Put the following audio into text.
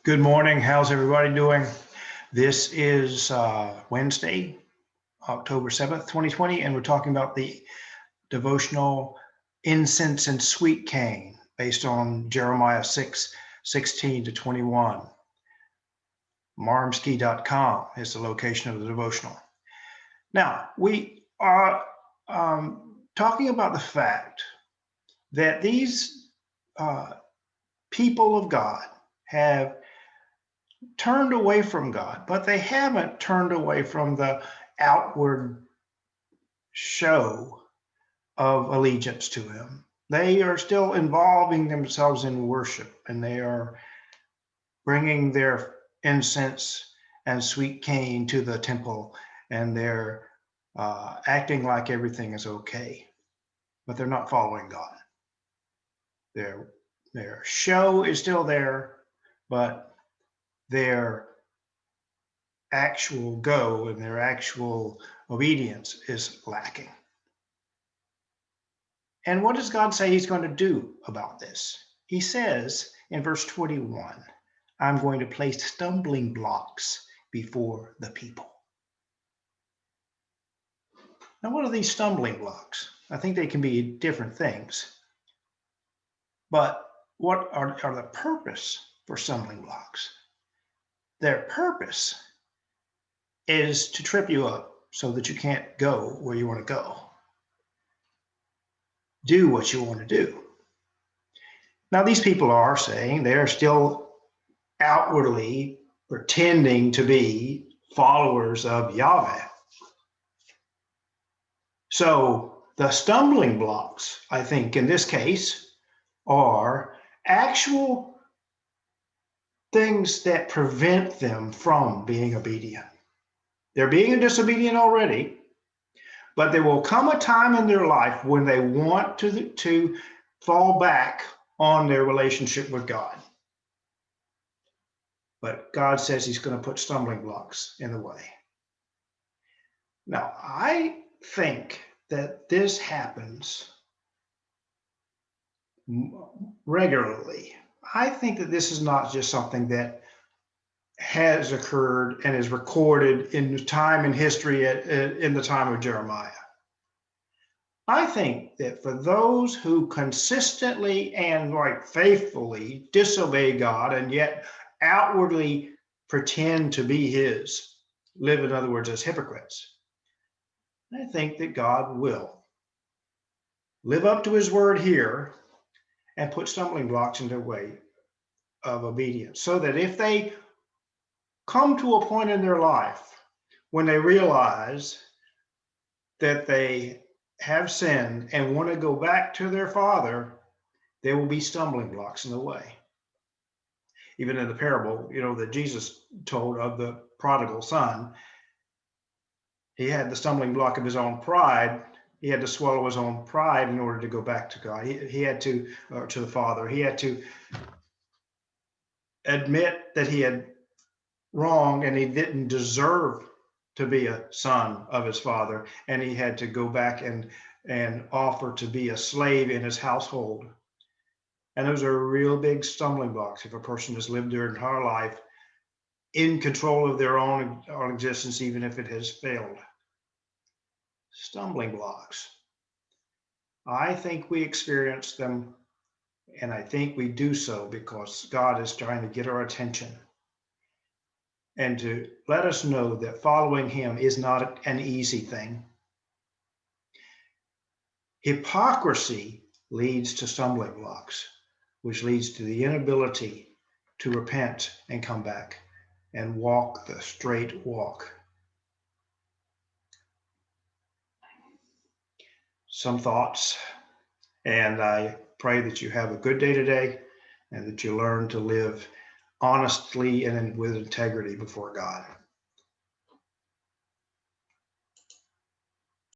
Good morning. How's everybody doing? This is Wednesday, October 7th, 2020, and we're talking about the devotional Incense and Sweet Cane based on Jeremiah 6:16-21. marmsky.com is the location of the devotional. Now, we are talking about the fact that these people of God have turned away from God, but they haven't turned away from the outward show of allegiance to Him. They are still involving themselves in worship, and they are bringing their incense and sweet cane to the temple, and they're acting like everything is okay, but they're not following God. Their show is still there, but their actual go and their actual obedience is lacking. And what does God say He's going to do about this? He says in verse 21, I'm going to place stumbling blocks before the people. Now, what are these stumbling blocks? I think they can be different things. But what are the purpose for stumbling blocks? Their purpose is to trip you up so that you can't go where you want to go. Do what you want to do. Now, these people are saying they're still outwardly pretending to be followers of Yahweh. So the stumbling blocks, I think, in this case, are actual things that prevent them from being obedient. They're being disobedient already, but there will come a time in their life when they want to fall back on their relationship with God. But God says He's going to put stumbling blocks in the way. Now, I think that this happens regularly. I think that this is not just something that has occurred and is recorded in time in history in the time of Jeremiah. I think that for those who consistently and faithfully disobey God and yet outwardly pretend to be His, live in other words as hypocrites, I think that God will live up to His word here and put stumbling blocks in their way of obedience, so that if they come to a point in their life when they realize that they have sinned and want to go back to their Father, there will be stumbling blocks in the way. Even in the parable, that Jesus told of the prodigal son, he had the stumbling block of his own pride. He had to swallow his own pride in order to go back to God. He had to the Father. He had to admit that he had wronged and he didn't deserve to be a son of his father, and he had to go back and offer to be a slave in his household. And those are real big stumbling blocks if a person has lived their entire life in control of their own existence, even if it has failed. Stumbling blocks. I think we experience them, and I think we do so because God is trying to get our attention and to let us know that following Him is not an easy thing. Hypocrisy leads to stumbling blocks, which leads to the inability to repent and come back and walk the straight walk. Some thoughts, and I pray that you have a good day today and that you learn to live honestly and with integrity before God.